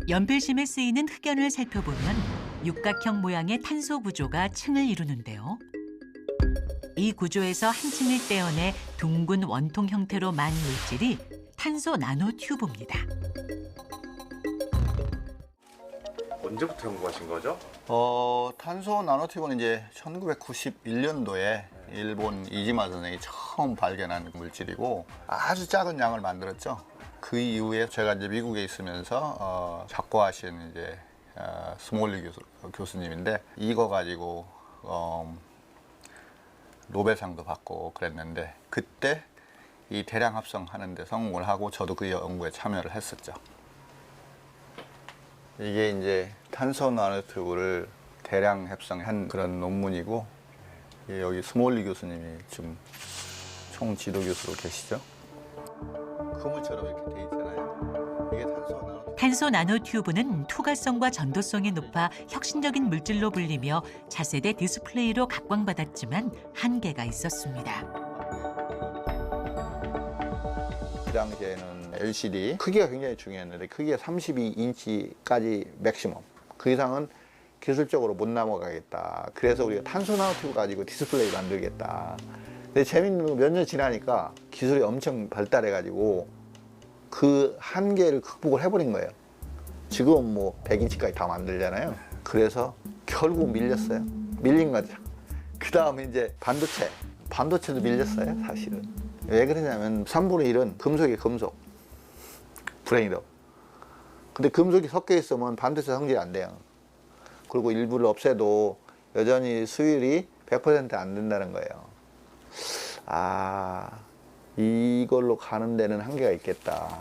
연필심에 쓰이는 흑연을 살펴보면 육각형 모양의 탄소 구조가 층을 이루는데요. 이 구조에서 한 층을 떼어내 둥근 원통 형태로 만 물질이 탄소 나노튜브입니다. 언제부터 연구하신 거죠? 탄소 나노튜브는 이제 1991년도에 일본 이지마 선생이 처음 발견한 물질이고 아주 작은 양을 만들었죠. 그 이후에 제가 이제 미국에 있으면서 작고하신 이제 스몰리 교수님인데 이거 가지고 노벨상도 받고 그랬는데 그때 이 대량 합성하는 데 성공을 하고 저도 그 연구에 참여를 했었죠. 이게 이제 탄소 나노튜브를 대량 합성한 그런 논문이고 여기 스몰리 교수님이 지금 총 지도 교수로 계시죠. 그물처럼 이렇게 돼 있잖아요. 이게 탄소 나노튜브는 투과성과 전도성이 높아 혁신적인 물질로 불리며 차세대 디스플레이로 각광받았지만 한계가 있었습니다. 그 당시에는 LCD 크기가 굉장히 중요했는데 크기가 32인치까지 맥시멈. 그 이상은 기술적으로 못 넘어가겠다. 그래서 우리가 탄소 나노튜브 가지고 디스플레이 만들겠다. 근데 재밌는 건 몇 년 지나니까 기술이 엄청 발달해가지고 그 한계를 극복을 해버린 거예요. 지금은 뭐 100인치까지 다 만들잖아요. 그래서 결국 밀렸어요. 밀린 거죠. 그 다음에 이제 반도체도 밀렸어요, 사실은. 왜 그러냐면 3분의 1은 금속이 금속, 브레인업. 근데 금속이 섞여 있으면 반도체 성질이 안 돼요. 그리고 일부를 없애도 여전히 수율이 100% 안 된다는 거예요. 이걸로 가는 데는 한계가 있겠다.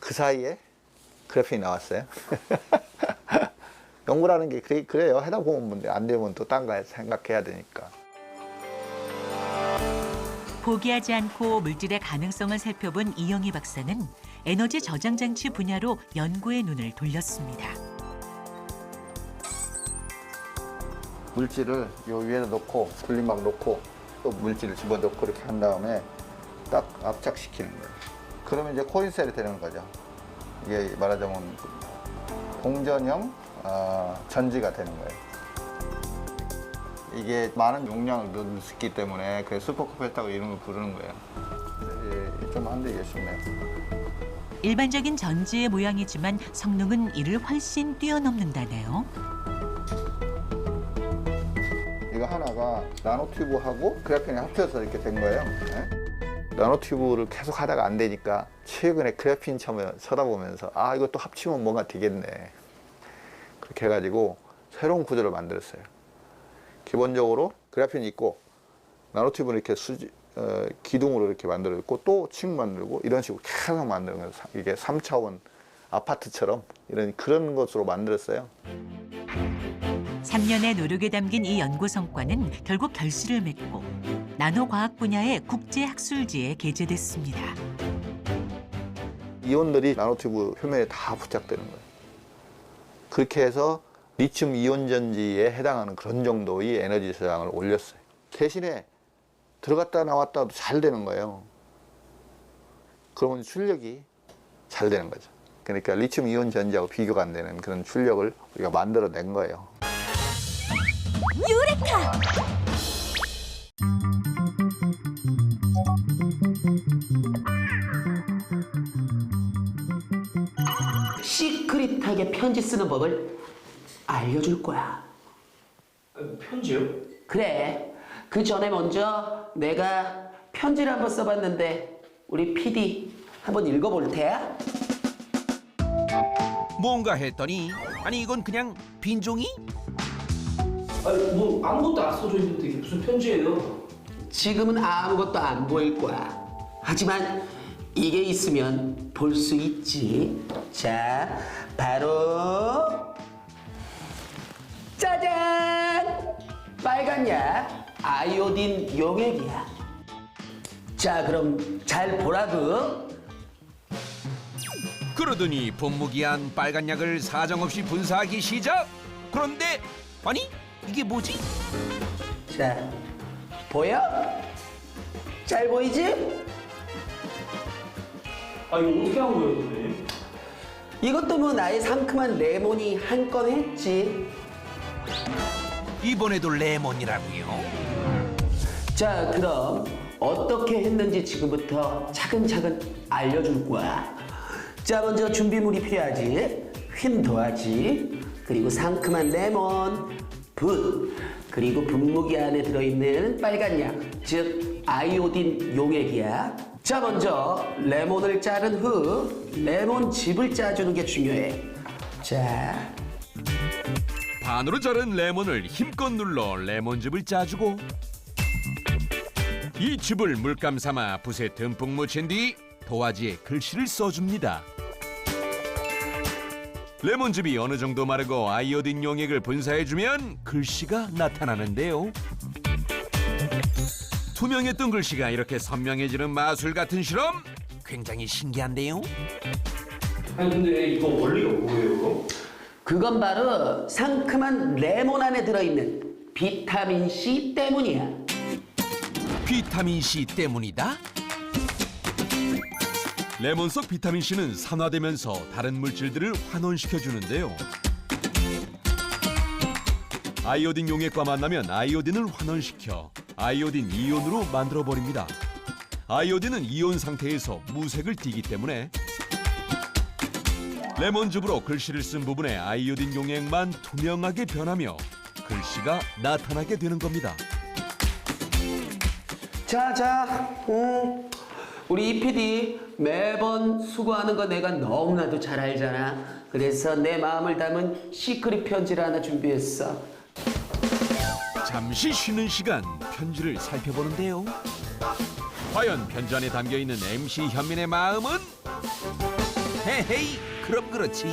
그 사이에 그래픽이 나왔어요. 연구라는 게 그래요. 하다 보면 안 되면 또 딴 거 생각해야 되니까. 포기하지 않고 물질의 가능성을 살펴본 이영희 박사는 에너지 저장 장치 분야로 연구의 눈을 돌렸습니다. 물질을 요 위에다 놓고 분리막 놓고 또 물질을 집어넣고 이렇게 한 다음에 딱 압착시키는 거예요. 그러면 이제 코인셀이 되는 거죠. 이게 말하자면 공전형 전지가 되는 거예요. 이게 많은 용량을 넣을 수 있기 때문에 그 슈퍼컴퓨터라고 이름을 부르는 거예요. 좀 한데 쉽네요. 일반적인 전지의 모양이지만 성능은 이를 훨씬 뛰어넘는다네요. 이거 하나가 나노튜브하고 그래핀이 합쳐서 이렇게 된 거예요. 네? 나노튜브를 계속 하다가 안 되니까 최근에 그래핀 쳐다보면서 이것도 합치면 뭔가 되겠네. 그렇게 해가지고 새로운 구조를 만들었어요. 기본적으로 그래핀이 있고 나노튜브는 이렇게 기둥으로 이렇게 만들어 있고 또 층 만들고 이런 식으로 계속 만드는 거예요. 이게 3차원 아파트처럼 그런 것으로 만들었어요. 3년의 노력에 담긴 이 연구 성과는 결국 결실을 맺고 나노과학 분야의 국제학술지에 게재됐습니다. 이온들이 나노튜브 표면에 다 부착되는 거예요. 그렇게 해서 리튬 이온 전지에 해당하는 그런 정도의 에너지 저장을 올렸어요. 대신에 들어갔다 나왔다도 잘 되는 거예요. 그러면 출력이 잘 되는 거죠. 그러니까 리튬 이온 전지하고 비교가 안 되는 그런 출력을 우리가 만들어낸 거예요. 유레카! 시크릿하게 편지 쓰는 법을 알려줄 거야. 편지요? 그래. 그 전에 먼저 내가 편지를 한번 써봤는데 우리 PD 한번 읽어볼 테야. 뭔가 했더니 아니 이건 그냥 빈 종이? 뭐 아무것도 안 써져 있는데 이게 무슨 편지예요? 지금은 아무것도 안 보일 거야. 하지만 이게 있으면 볼 수 있지. 자, 바로 짜잔! 빨간 약 아이오딘 용액이야. 자, 그럼 잘 보라고. 그러더니 본무기한 빨간 약을 사정없이 분사하기 시작. 그런데 아니 이게 뭐지? 자, 보여? 잘 보이지? 아 이거 어떻게 한 거예요, 선생님? 이것도 뭐 나의 상큼한 레몬이 한 건 했지. 이번에도 레몬이라고요? 자, 그럼 어떻게 했는지 지금부터 차근차근 알려줄 거야. 자, 먼저 준비물이 필요하지. 휨 도화지, 그리고 상큼한 레몬, 붓, 그리고 분무기 안에 들어있는 빨간 약, 즉 아이오딘 용액이야. 자, 먼저 레몬을 자른 후 레몬즙을 짜주는 게 중요해. 자, 반으로 자른 레몬을 힘껏 눌러 레몬즙을 짜주고 이 즙을 물감 삼아 붓에 듬뿍 묻힌 뒤 도화지에 글씨를 써줍니다. 레몬즙이 어느 정도 마르고 아이오딘 용액을 분사해주면 글씨가 나타나는데요. 투명했던 글씨가 이렇게 선명해지는 마술 같은 실험 굉장히 신기한데요. 아니 근데 이거 원리가 뭐예요? 그건 바로 상큼한 레몬 안에 들어있는 비타민 C 때문이야. 비타민 C 때문이다? 레몬 속 비타민 C는 산화되면서 다른 물질들을 환원시켜 주는데요. 아이오딘 용액과 만나면 아이오딘을 환원시켜 아이오딘 이온으로 만들어 버립니다. 아이오딘은 이온 상태에서 무색을 띠기 때문에 레몬즙으로 글씨를 쓴 부분에 아이오딘 용액만 투명하게 변하며 글씨가 나타나게 되는 겁니다. 자, 우리 이 PD 매번 수고하는 거 내가 너무나도 잘 알잖아. 그래서 내 마음을 담은 시크릿 편지를 하나 준비했어. 잠시 쉬는 시간 편지를 살펴보는데요. 과연 편지 안에 담겨있는 MC 현민의 마음은? 헤헤이 그럼 그렇지.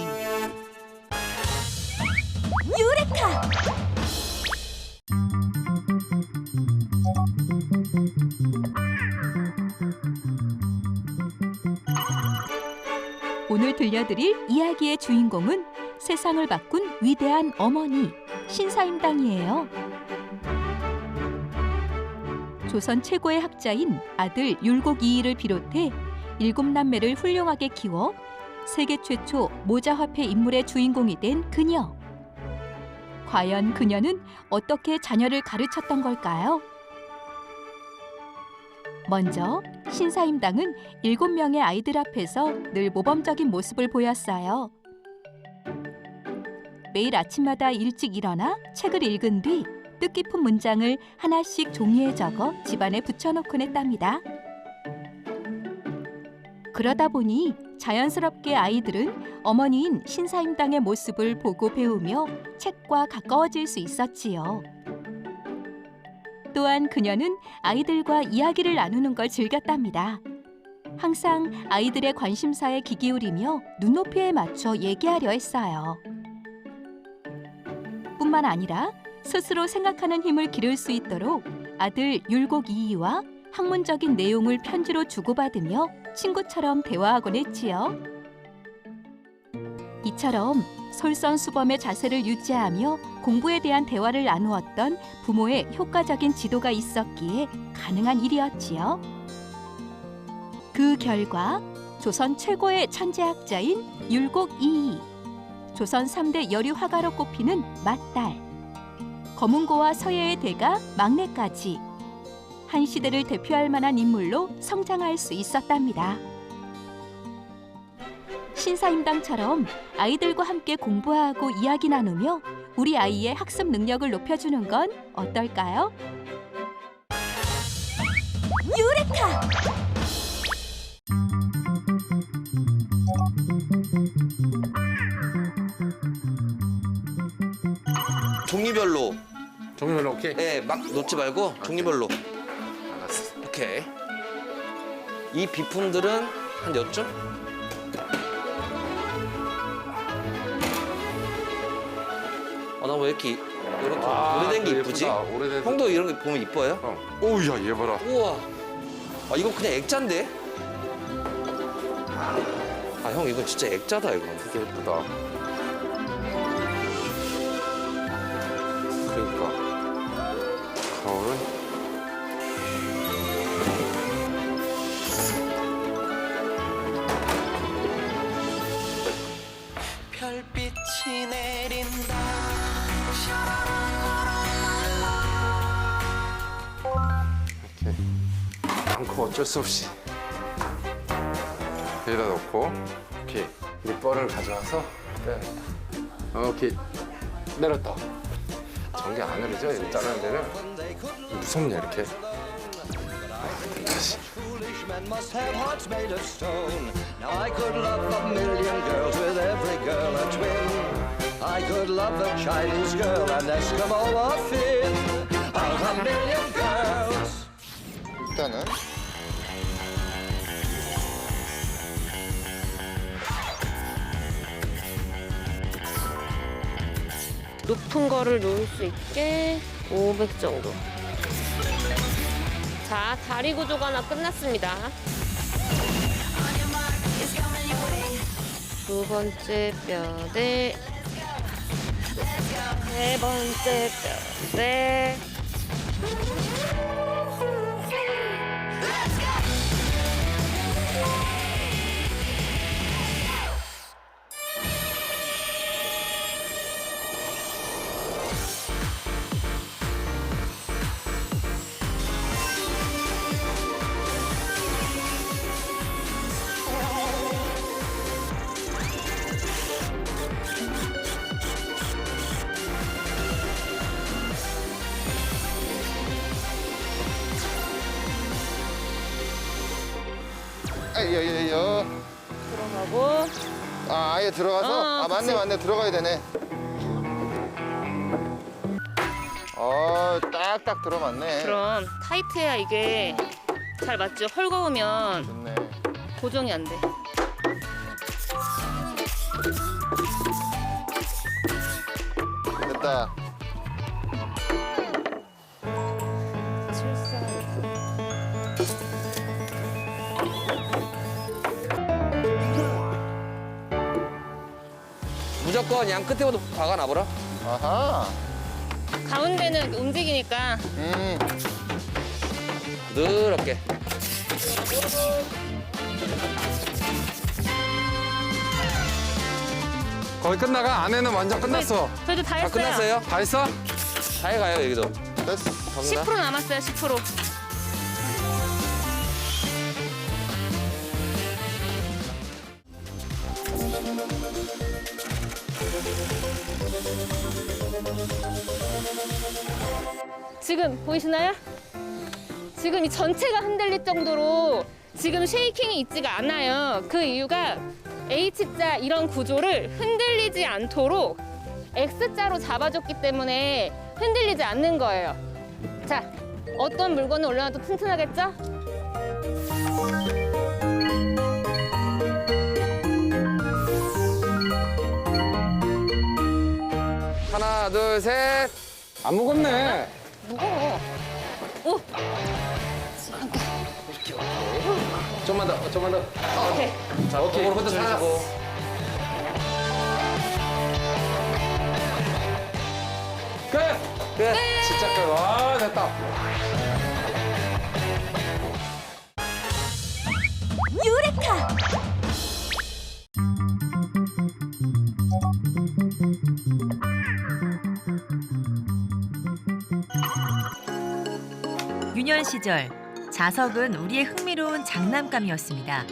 유레카! 오늘 들려드릴 이야기의 주인공은 세상을 바꾼 위대한 어머니 신사임당이에요. 조선 최고의 학자인 아들 율곡이이를 비롯해 7남매를 훌륭하게 키워 세계 최초 모자화폐 인물의 주인공이 된 그녀. 과연 그녀는 어떻게 자녀를 가르쳤던 걸까요? 먼저 신사임당은 7명의 아이들 앞에서 늘 모범적인 모습을 보였어요. 매일 아침마다 일찍 일어나 책을 읽은 뒤 뜻깊은 문장을 하나씩 종이에 적어 집안에 붙여놓곤 했답니다. 그러다 보니 자연스럽게 아이들은 어머니인 신사임당의 모습을 보고 배우며 책과 가까워질 수 있었지요. 또한 그녀는 아이들과 이야기를 나누는 걸 즐겼답니다. 항상 아이들의 관심사에 귀 기울이며 눈높이에 맞춰 얘기하려 했어요. 뿐만 아니라 스스로 생각하는 힘을 기를 수 있도록 아들 율곡이이와 학문적인 내용을 편지로 주고받으며 친구처럼 대화하곤 했지요. 이처럼 솔선수범의 자세를 유지하며 공부에 대한 대화를 나누었던 부모의 효과적인 지도가 있었기에 가능한 일이었지요. 그 결과 조선 최고의 천재학자인 율곡이이, 조선 3대 여류 화가로 꼽히는 맏딸, 검은고와 서예의 대가 막내까지 한 시대를 대표할 만한 인물로 성장할 수 있었답니다. 신사임당처럼 아이들과 함께 공부하고 이야기 나누며 우리 아이의 학습 능력을 높여주는 건 어떨까요? 유레카! 종류별로. 종류별로 오케이. 예, 막 놓지 말고 종류별로. 알았어. 오케이. 이 비품들은 한 몇 점? 나 왜 이렇게 오래된 게 이쁘지? 오래된. 형도 이런 게 보면 이뻐요? 오우야 얘 봐라. 우와. 이거 그냥 액자인데? 형 이건 진짜 액자다 이거. 되게 예쁘다. 그러니까. 거울은 별빛이 내린다. 이렇게 많고 어쩔 수 없이 여기다 놓고 이렇게 밑벌을 가져와서 빼야겠다. 오케이 내렸다. 전기 안 흐르죠? 이거 자르는 데는 무섭냐 이렇게. 다시. Foolish men must have hearts made of stone. Now I could love a million girls with every girl a twin. I could love the Chinese girl and Eskimo or Finn. Out of a million girls. 일단은 높은 거를 놓을 수 있게 500 정도. 자, 다리 구조가 하나 끝났습니다. 두 번째 뼈대, 세 번째 뼈대. 여. 들어가고. 아, 아예 들어가서? 그치. 맞네, 들어가야 되네. 딱딱 들어맞네. 그럼 타이트해야 이게 잘 맞죠? 헐거우면 좋네. 고정이 안 돼. 됐다. 무조건 양 끝에부터 박아놔보라. 아하. 가운데는 움직이니까. 부드럽게. 거의 끝나가? 안에는 완전 끝났어. 저희도 다 다 했어요. 끝났어요? 다 했어? 다 해가요 여기도. 됐어. 10% 남았어요, 10%. 지금 보이시나요? 지금 이 전체가 흔들릴 정도로 지금 쉐이킹이 있지가 않아요. 그 이유가 H자 이런 구조를 흔들리지 않도록 X자로 잡아줬기 때문에 흔들리지 않는 거예요. 자, 어떤 물건을 올려놔도 튼튼하겠죠? 하나, 둘, 셋. 안 무겁네. 무거워. 오, 좀만 더, 좀만 더. 오케이. 자, 오케이. 오케이. 혼자 주시고. 끝! 끝. 진짜 끝. 와, 됐다. 유레카! 유년 시절 자석은 우리의 흥미로운 장난감이었습니다.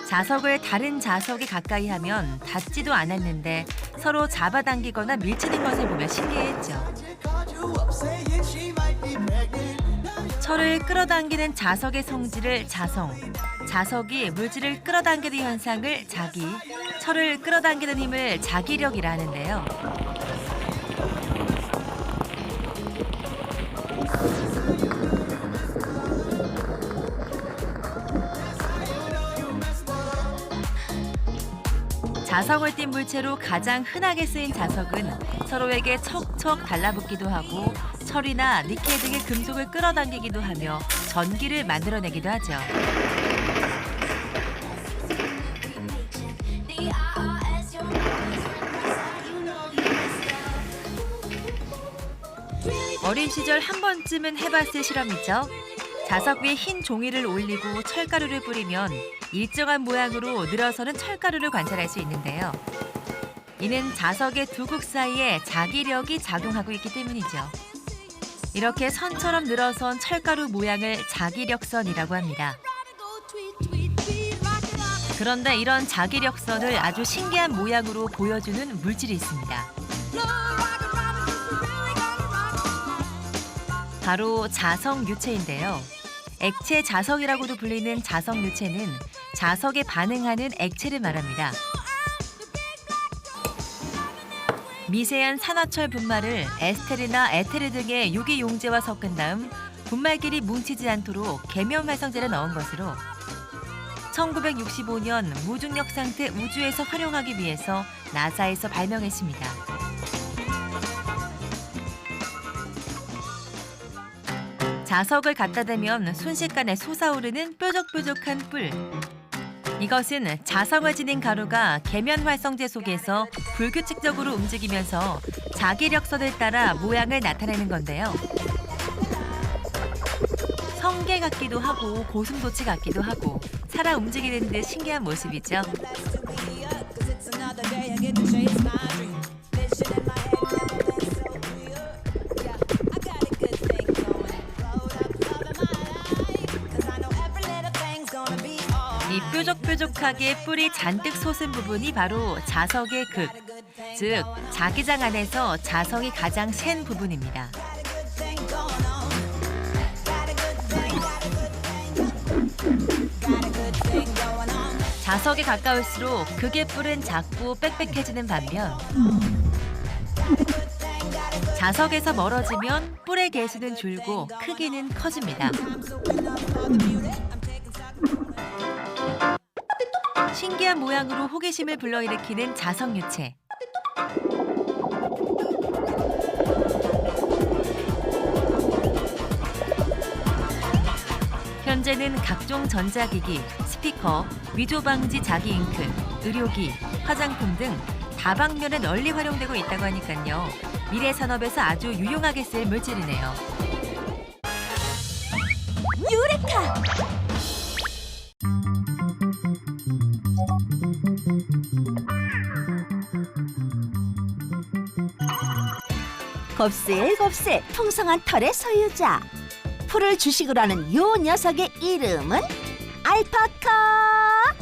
자석을 다른 자석이 가까이 하면 닿지도 않았는데 서로 잡아당기거나 밀치는 것을 보며 신기했죠. 철을 끌어당기는 자석의 성질을 자성, 자석이 물질을 끌어당기는 현상을 자기, 철을 끌어당기는 힘을 자기력이라 하는데요. 자석을 띤 물체로 가장 흔하게 쓰인 자석은 서로에게 척척 달라붙기도 하고 철이나 니켈 등의 금속을 끌어당기기도 하며 전기를 만들어내기도 하죠. 어린 시절 한 번쯤은 해봤을 실험이죠. 자석 위에 흰 종이를 올리고 철가루를 뿌리면 일정한 모양으로 늘어서는 철가루를 관찰할 수 있는데요. 이는 자석의 두 극 사이에 자기력이 작용하고 있기 때문이죠. 이렇게 선처럼 늘어선 철가루 모양을 자기력선이라고 합니다. 그런데 이런 자기력선을 아주 신기한 모양으로 보여주는 물질이 있습니다. 바로 자석유체인데요. 액체 자석이라고도 불리는 자석유체는 자석에 반응하는 액체를 말합니다. 미세한 산화철 분말을 에스테르나 에테르 등의 유기용제와 섞은 다음 분말끼리 뭉치지 않도록 계면활성제를 넣은 것으로 1965년 무중력 상태 우주에서 활용하기 위해서 나사에서 발명했습니다. 자석을 갖다 대면 순식간에 솟아오르는 뾰족뾰족한 뿔. 이것은 자석을 지닌 가루가 계면활성제 속에서 불규칙적으로 움직이면서 자기력선을 따라 모양을 나타내는 건데요. 성게 같기도 하고 고슴도치 같기도 하고 살아 움직이는 듯 신기한 모습이죠. 이 뾰족뾰족하게 뿔이 잔뜩 솟은 부분이 바로 자석의 극, 즉 자기장 안에서 자석이 가장 센 부분입니다. 자석에 가까울수록 극의 뿔은 작고 빽빽해지는 반면 자석에서 멀어지면 뿔의 개수는 줄고 크기는 커집니다. 신기한 모양으로 호기심을 불러일으키는 자석유체. 현재는 각종 전자기기, 스피커, 위조방지 자기잉크, 의료기, 화장품 등 다방면에 널리 활용되고 있다고 하니까요. 미래 산업에서 아주 유용하게 쓸 물질이네요. 유레카! 곱슬곱슬 풍성한 털의 소유자. 풀을 주식으로 하는 요 녀석의 이름은 알파카.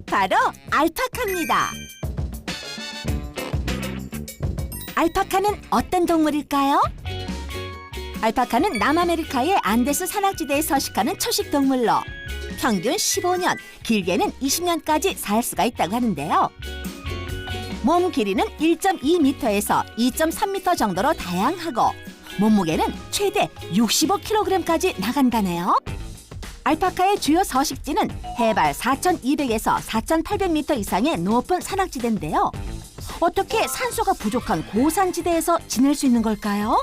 바로 알파카입니다. 알파카는 어떤 동물일까요? 알파카는 남아메리카의 안데스 산악지대에 서식하는 초식 동물로 평균 15년, 길게는 20년까지 살 수가 있다고 하는데요. 몸 길이는 1.2m에서 2.3m 정도로 다양하고 몸무게는 최대 65kg까지 나간다네요. 알파카의 주요 서식지는 해발 4,200에서 4,800m 이상의 높은 산악지대인데요. 어떻게 산소가 부족한 고산지대에서 지낼 수 있는 걸까요?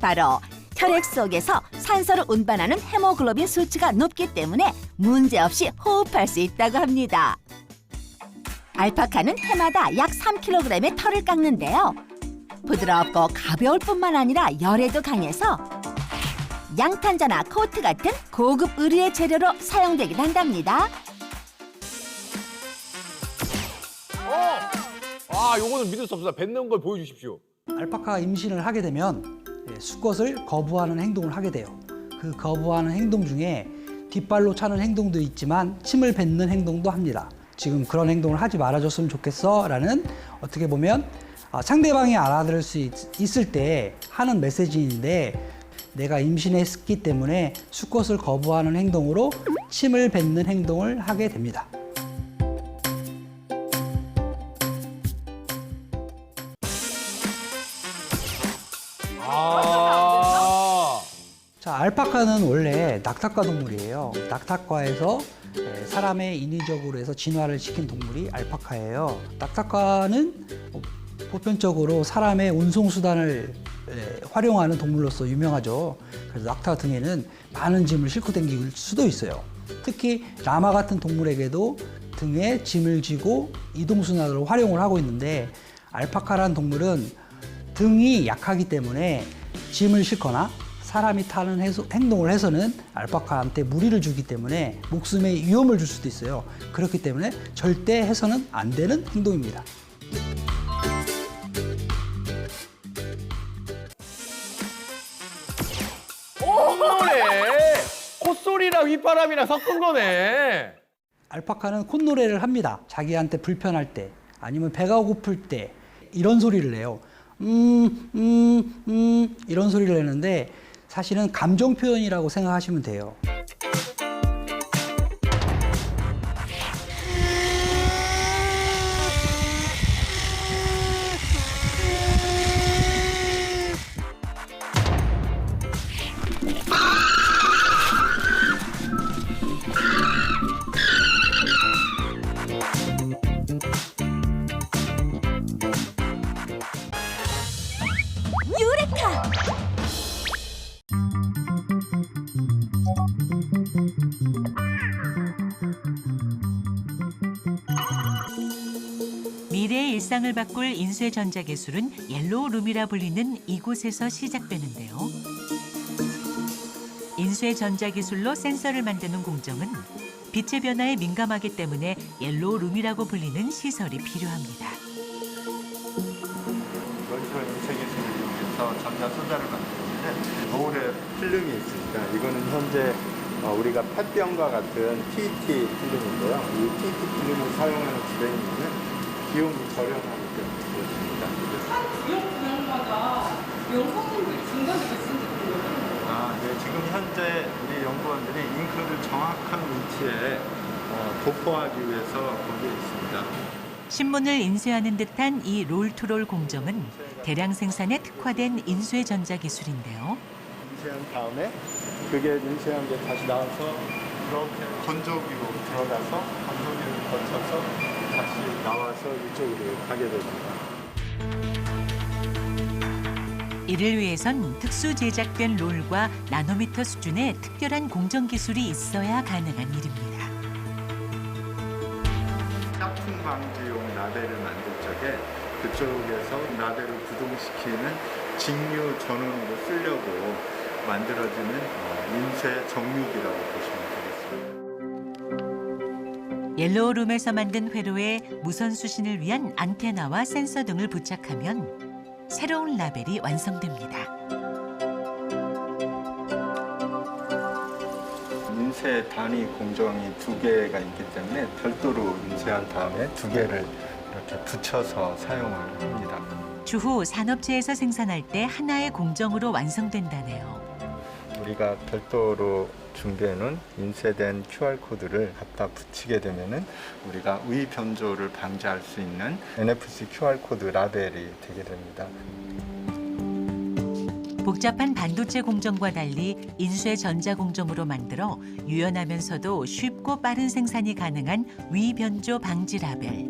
바로 혈액 속에서 산소를 운반하는 헤모글로빈 수치가 높기 때문에 문제없이 호흡할 수 있다고 합니다. 알파카는 해마다 약 3kg의 털을 깎는데요. 부드럽고 가벼울 뿐만 아니라 열에도 강해서 양탄자나 코트 같은 고급 의류의 재료로 사용되긴 한답니다. 요거는 믿을 수 없습니다. 뱉는 걸 보여주십시오. 알파카 임신을 하게 되면 수컷을 거부하는 행동을 하게 돼요. 그 거부하는 행동 중에 뒷발로 차는 행동도 있지만 침을 뱉는 행동도 합니다. 지금 그런 행동을 하지 말아줬으면 좋겠어 라는 어떻게 보면 상대방이 알아들을 수 있을 때 하는 메시지인데 내가 임신했기 때문에 수컷을 거부하는 행동으로 침을 뱉는 행동을 하게 됩니다. 자, 알파카는 원래 낙타과 동물이에요. 낙타과에서 사람의 인위적으로 해서 진화를 시킨 동물이 알파카예요. 낙타과는 보편적으로 사람의 운송수단을 활용하는 동물로서 유명하죠. 그래서 낙타 등에는 많은 짐을 싣고 다닐 수도 있어요. 특히 라마 같은 동물에게도 등에 짐을 지고 이동수단으로 활용을 하고 있는데 알파카라는 동물은 등이 약하기 때문에 짐을 싣거나 사람이 타는 행동을 해서는 알파카한테 무리를 주기 때문에 목숨에 위험을 줄 수도 있어요. 그렇기 때문에 절대 해서는 안 되는 행동입니다. 콧노래! 콧소리랑 휘바람이랑 섞은 거네. 알파카는 콧노래를 합니다. 자기한테 불편할 때 아니면 배가 고플 때 이런 소리를 내요. 이런 소리를 내는데 사실은 감정 표현이라고 생각하시면 돼요. 유레카! 미래의 일상을 바꿀 인쇄 전자기술은 옐로우룸이라 불리는 이곳에서 시작되는데요. 인쇄 전자기술로 센서를 만드는 공정은 빛의 변화에 민감하기 때문에 옐로우룸이라고 불리는 시설이 필요합니다. 이런 식으로 인쇄 기술을 이용해서 전자 소자를 만드는데 거울에 필름이 있습니다. 이거는 현재 우리가 펫병과 같은 PET 필름인데요. 이 PET 필름을 사용하는 브레인은 비용이 저렴하기 때문에 그렇습니다. 한 구역 구역마다 연구원들이 중간에 있는지 모르겠어요. 네, 지금 현재 우리 연구원들이 잉크를 정확한 위치에 도포하기 위해서 거기에 있습니다. 신문을 인쇄하는 듯한 이 롤투롤 공정은 대량 생산에 특화된 인쇄 전자기술인데요. 인쇄한 다음에 그게 인쇄한 게 다시 나와서 이렇게 건조기로 들어가서 건조기를 거쳐서 다시 나와서 이쪽으로 가게 됩니다. 이를 위해선 특수 제작된 롤과 나노미터 수준의 특별한 공정 기술이 있어야 가능한 일입니다. 짝퉁 방지용 라벨을 만들 적에 그쪽에서 라벨을 구동시키는 직류 전원으로 쓰려고 만들어지는 인쇄 정육이라고 보시면 되겠습니다. 옐로우룸에서 만든 회로에 무선 수신을 위한 안테나와 센서 등을 부착하면 새로운 라벨이 완성됩니다. 인쇄 단위 공정이 2개가 있기 때문에 별도로 인쇄한 다음에 2개를 이렇게 붙여서 사용을 합니다. 추후 산업체에서 생산할 때 하나의 공정으로 완성된다네요. 우리가 별도로 준비해놓은 인쇄된 QR코드를 갖다 붙이게 되면은 우리가 의 변조를 방지할 수 있는 NFC QR코드 라벨이 되게 됩니다. 복잡한 반도체 공정과 달리 인쇄 전자 공정으로 만들어 유연하면서도 쉽고 빠른 생산이 가능한 위 변조 방지 라벨.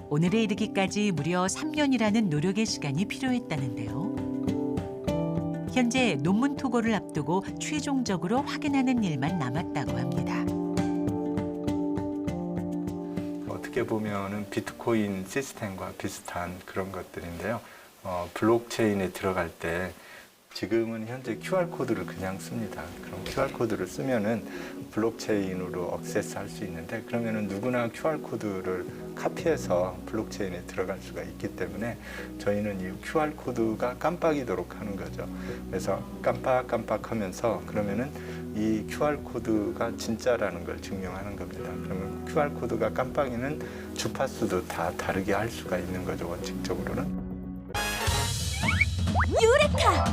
오늘에 이르기까지 무려 3년이라는 노력의 시간이 필요했다는데요. 현재 논문 투고를 앞두고 최종적으로 확인하는 일만 남았다고 합니다. 어떻게 보면은 비트코인 시스템과 비슷한 그런 것들인데요. 블록체인에 들어갈 때 지금은 현재 QR코드를 그냥 씁니다. 그럼 QR코드를 쓰면은 블록체인으로 액세스할 수 있는데 그러면은 누구나 QR코드를 카피해서 블록체인에 들어갈 수가 있기 때문에 저희는 이 QR코드가 깜빡이도록 하는 거죠. 그래서 깜빡깜빡하면서 그러면은 이 QR코드가 진짜라는 걸 증명하는 겁니다. 그러면 QR코드가 깜빡이는 주파수도 다 다르게 할 수가 있는 거죠, 원칙적으로는. 유레카!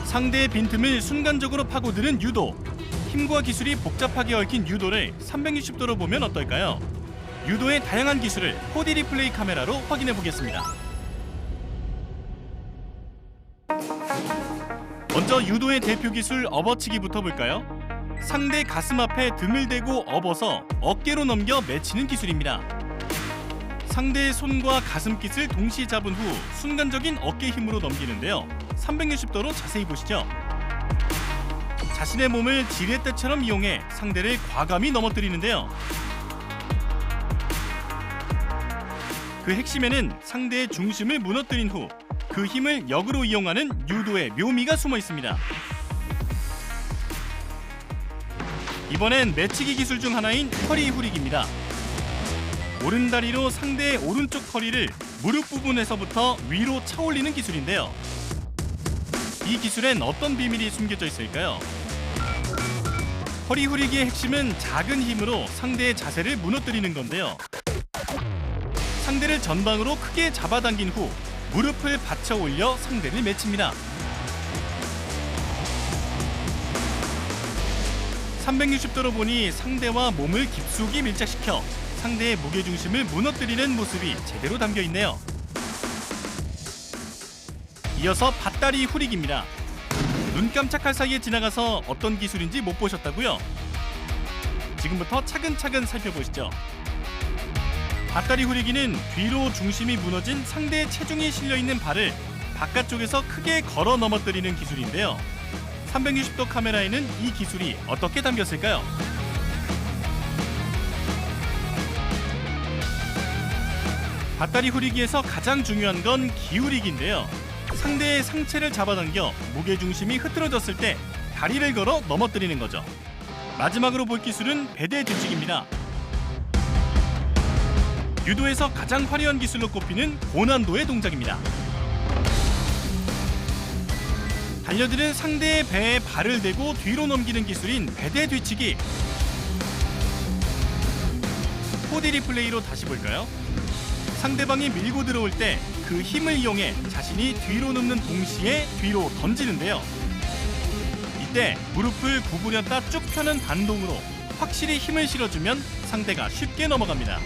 상대의 빈틈을 순간적으로 파고드는 유도. 힘과 기술이 복잡하게 얽힌 유도를 360도로 보면 어떨까요? 유도의 다양한 기술을 4D 리플레이 카메라로 확인해 보겠습니다. 먼저 유도의 대표 기술 업어치기부터 볼까요? 상대 가슴 앞에 등을 대고 업어서 어깨로 넘겨 맺히는 기술입니다. 상대의 손과 가슴깃을 동시에 잡은 후 순간적인 어깨 힘으로 넘기는데요. 360도로 자세히 보시죠. 자신의 몸을 지렛대처럼 이용해 상대를 과감히 넘어뜨리는데요. 그 핵심에는 상대의 중심을 무너뜨린 후 그 힘을 역으로 이용하는 유도의 묘미가 숨어 있습니다. 이번엔 매치기 기술 중 하나인 허리 후리기입니다. 오른다리로 상대의 오른쪽 허리를 무릎 부분에서부터 위로 차올리는 기술인데요. 이 기술엔 어떤 비밀이 숨겨져 있을까요? 허리 후리기의 핵심은 작은 힘으로 상대의 자세를 무너뜨리는 건데요. 상대를 전방으로 크게 잡아당긴 후 무릎을 받쳐 올려 상대를 맺힙니다. 360도로 보니 상대와 몸을 깊숙이 밀착시켜 상대의 무게중심을 무너뜨리는 모습이 제대로 담겨 있네요. 이어서 밧다리 후리기입니다. 눈 깜짝할 사이에 지나가서 어떤 기술인지 못 보셨다고요? 지금부터 차근차근 살펴보시죠. 밧다리 후리기는 뒤로 중심이 무너진 상대의 체중이 실려있는 발을 바깥쪽에서 크게 걸어 넘어뜨리는 기술인데요. 360도 카메라에는 이 기술이 어떻게 담겼을까요? 밧다리 후리기에서 가장 중요한 건 기울이기인데요. 상대의 상체를 잡아당겨 무게중심이 흐트러졌을 때 다리를 걸어 넘어뜨리는 거죠. 마지막으로 볼 기술은 배대 뒤치기입니다. 유도에서 가장 화려한 기술로 꼽히는 고난도의 동작입니다. 달려드는 상대의 배에 발을 대고 뒤로 넘기는 기술인 배대 뒤치기. 4D 리플레이로 다시 볼까요? 상대방이 밀고 들어올 때 그 힘을 이용해 자신이 뒤로 눕는 동시에 뒤로 던지는데요. 이때 무릎을 구부렸다 쭉 펴는 반동으로 확실히 힘을 실어주면 상대가 쉽게 넘어갑니다.